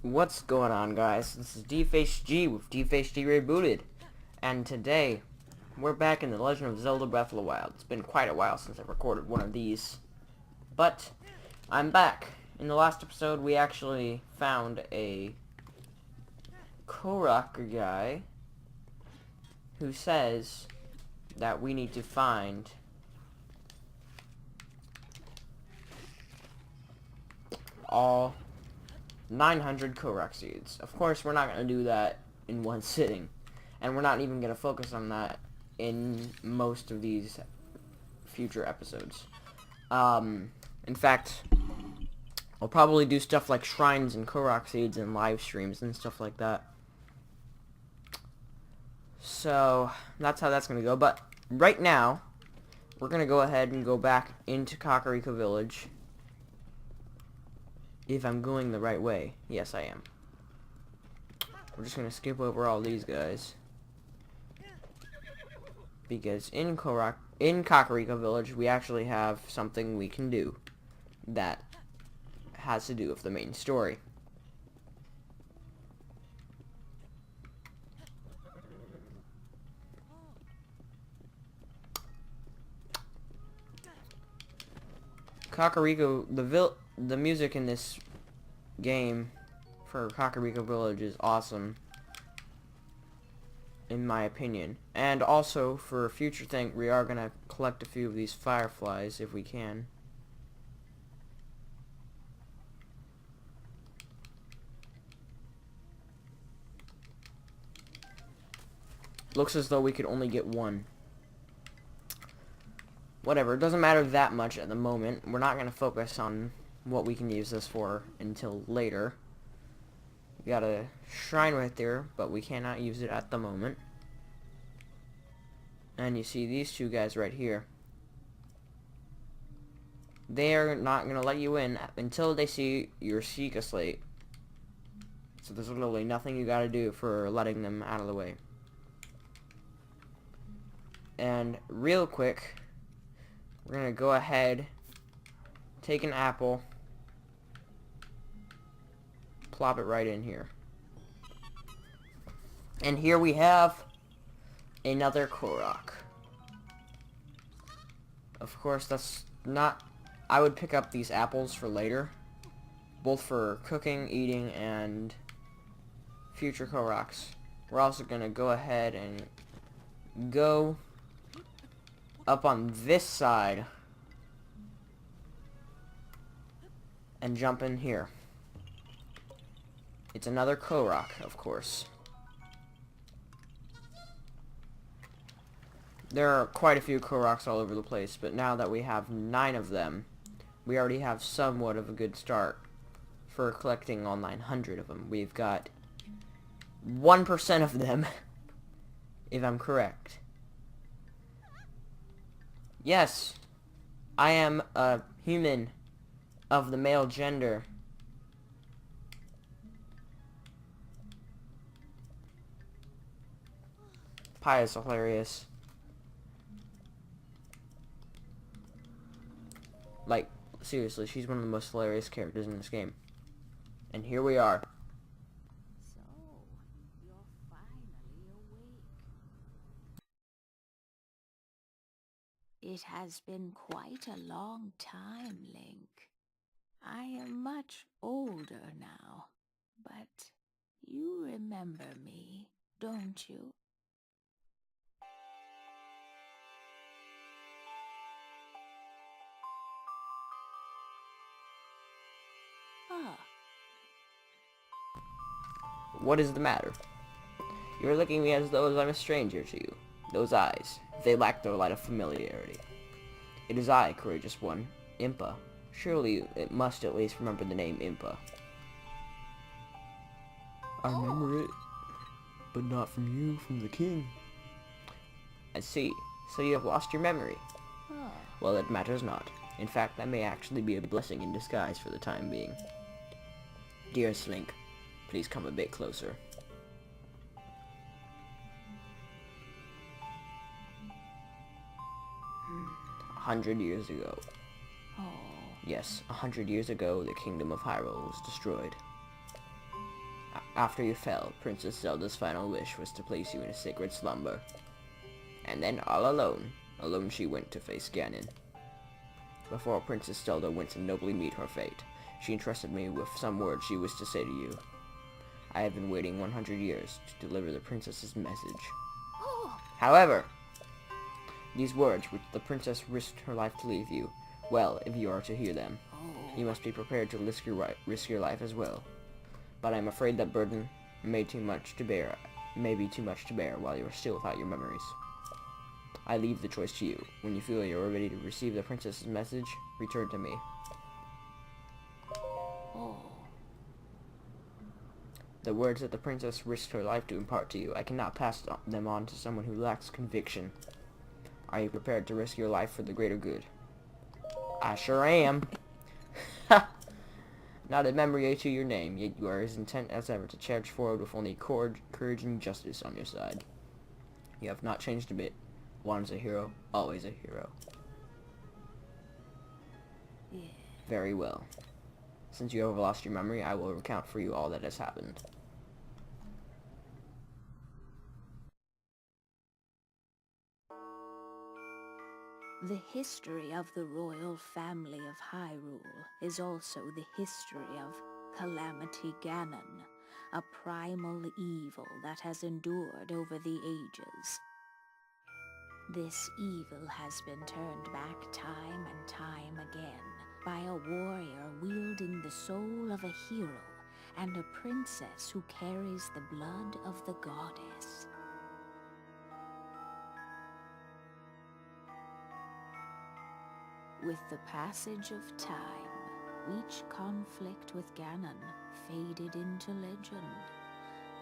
What's going on, guys? This is DFaceG with DFaceG Rebooted, and today we're back in The Legend of Zelda Breath of the Wild. It's been quite a while since I've recorded one of these, but I'm back. In the last episode, we actually found a Korok guy who says that we need to find all 900 Korok seeds. Of course, we're not going to do that in one sitting. And we're not even going to focus on that in most of these future episodes. In fact, I'll probably do stuff like shrines and Korok seeds and live streams and stuff like that. So, that's how that's going to go. But right now, we're going to go ahead and go back into Kakariko Village. If I'm going the right way. Yes, I am. We're just gonna skip over all these guys. Because in Kakariko Village, we actually have something we can do that has to do with the main story. Kakariko, the music in this game for Kakariko Village is awesome, in my opinion. And also, for a future thing, we are gonna collect a few of these fireflies if we can. Looks as though we could only get one. Whatever, it doesn't matter that much at the moment. We're not going to focus on what we can use this for until later. We got a shrine right there, but we cannot use it at the moment. And you see these two guys right here. They are not going to let you in until they see your Sheikah Slate. So there's literally nothing you got to do for letting them out of the way. And real quick, we're going to go ahead, take an apple, plop it right in here. And here we have another Korok. Of course, that's not... I would pick up these apples for later, both for cooking, eating, and future Koroks. We're also going to go ahead and go up on this side and jump in here. It's another Korok, of course. There are quite a few Koroks all over the place, but now that we have 9 of them, we already have somewhat of a good start for collecting all 900 of them. We've got 1% of them, if I'm correct. Yes, I am a human of the male gender. Pi is hilarious. Like, seriously, she's one of the most hilarious characters in this game. And here we are. So, you're finally awake. It has been quite a long time, Link. I am much older now, but you remember me, don't you? Ah, What is the matter? You're looking at me as though I'm a stranger to you. Those eyes, they lack the light of familiarity. It is I, courageous one, Impa. Surely it must at least remember the name Impa. I remember it, but not from you, from the king. I see. So you have lost your memory. ah. Well, it matters not. In fact, that may actually be a blessing in disguise for the time being. Dearest Link, please come a bit closer. 100 years ago. Oh, Yes, 100 years ago, the kingdom of Hyrule was destroyed. After you fell, Princess Zelda's final wish was to place you in a sacred slumber. And then all alone she went to face Ganon. Before Princess Zelda went to nobly meet her fate, she entrusted me with some words she wished to say to you. I have been waiting 100 years to deliver the princess's message. However, these words, which the princess risked her life to leave you, well, if you are to hear them, you must be prepared to risk your life as well. But I am afraid that burden may be too much to bear while you are still without your memories. I leave the choice to you. When you feel you are ready to receive the princess's message, return to me. The words that the princess risked her life to impart to you, I cannot pass them on to someone who lacks conviction. Are you prepared to risk your life for the greater good? I sure am. Not a memory to your name, yet you are as intent as ever to charge forward with only courage and justice on your side. You have not changed a bit. Once a hero, always a hero. Yeah. Very well. Since you have lost your memory, I will recount for you all that has happened. The history of the royal family of Hyrule is also the history of Calamity Ganon, a primal evil that has endured over the ages. This evil has been turned back time and time again by a warrior wielding the soul of a hero and a princess who carries the blood of the goddess. With the passage of time, each conflict with Ganon faded into legend.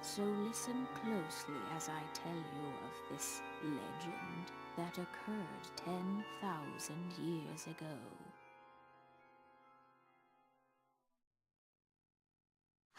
So listen closely as I tell you of this legend that occurred 10,000 years ago.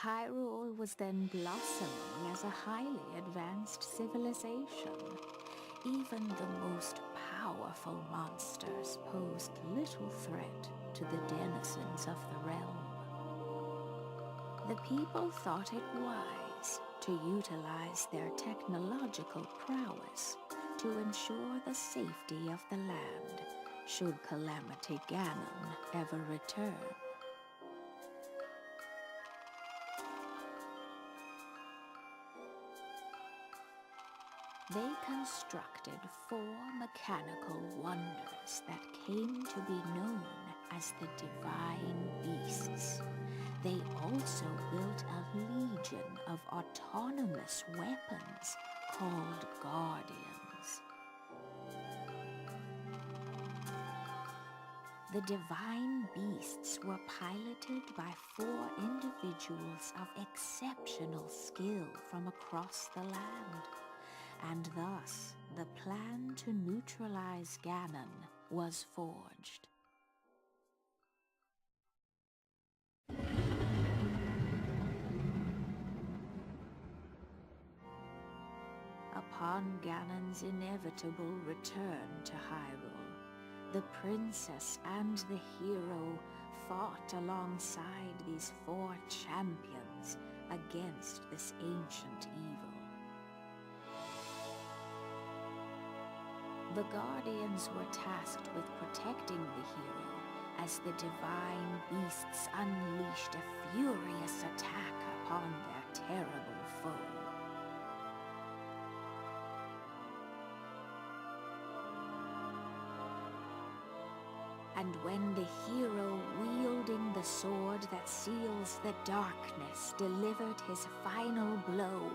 Hyrule was then blossoming as a highly advanced civilization. Even the most powerful monsters posed little threat to the denizens of the realm. The people thought it wise to utilize their technological prowess to ensure the safety of the land should Calamity Ganon ever return. They constructed 4 mechanical wonders that came to be known as the Divine Beasts. They also built a legion of autonomous weapons called Guardians. The Divine Beasts were piloted by 4 individuals of exceptional skill from across the land. And thus, the plan to neutralize Ganon was forged. Upon Ganon's inevitable return to Hyrule, the princess and the hero fought alongside these 4 champions against this ancient evil. The Guardians were tasked with protecting the hero as the Divine Beasts unleashed a furious attack upon their terrible foe. And when the hero wielding the sword that seals the darkness delivered his final blow,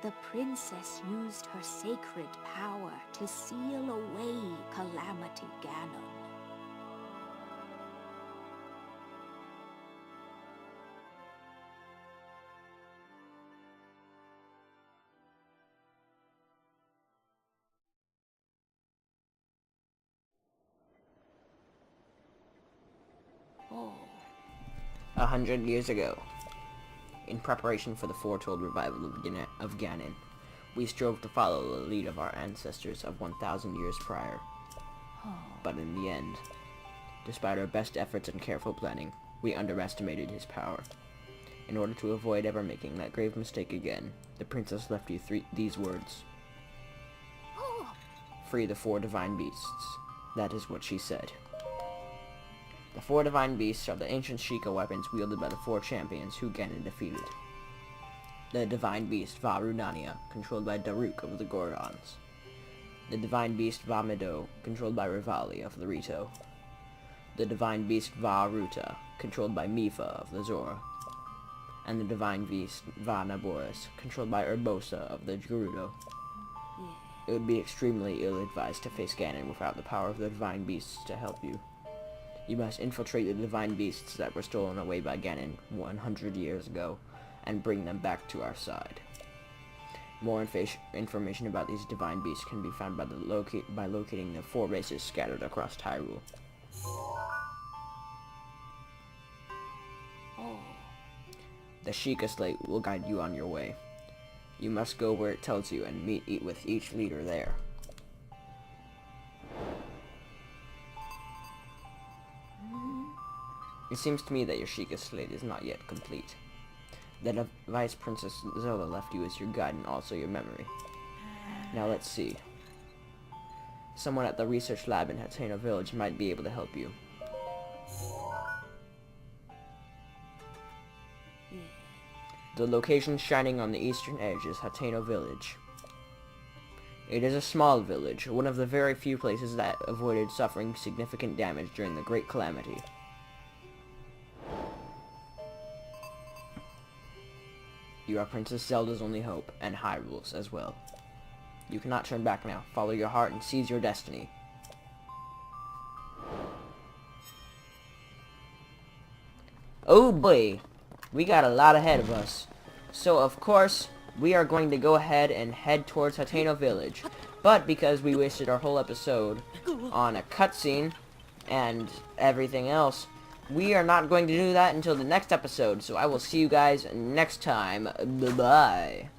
the princess used her sacred power to seal away Calamity Ganon. Oh. 100 years ago, in preparation for the foretold revival of Ganon, we strove to follow the lead of our ancestors of 1,000 years prior. But in the end, despite our best efforts and careful planning, we underestimated his power. In order to avoid ever making that grave mistake again, the princess left you these words. Free the 4 divine beasts. That is what she said. The 4 divine beasts are the ancient Sheikah weapons wielded by the 4 champions who Ganon defeated. The divine beast Varunania, controlled by Daruk of the Gorgons. The divine beast Vamido, controlled by Rivali of the Rito. The divine beast Varuta, controlled by Mifa of the Zora. And the divine beast Vanaboris, controlled by Urbosa of the Gerudo. It would be extremely ill-advised to face Ganon without the power of the divine beasts to help you. You must infiltrate the divine beasts that were stolen away by Ganon 100 years ago, and bring them back to our side. More information about these divine beasts can be found by locating the 4 races scattered across Hyrule. The Sheikah Slate will guide you on your way. You must go where it tells you and meet with each leader there. It seems to me that your Sheikah Slate is not yet complete. The device Princess Zelda left you as your guide and also your memory. Now let's see. Someone at the research lab in Hateno Village might be able to help you. The location shining on the eastern edge is Hateno Village. It is a small village, one of the very few places that avoided suffering significant damage during the Great Calamity. You are Princess Zelda's only hope, and Hyrule's as well. You cannot turn back now. Follow your heart and seize your destiny. Oh boy, we got a lot ahead of us. So of course, we are going to go ahead and head towards Hateno Village. But because we wasted our whole episode on a cutscene and everything else, we are not going to do that until the next episode. So I will see you guys next time. Bye-bye.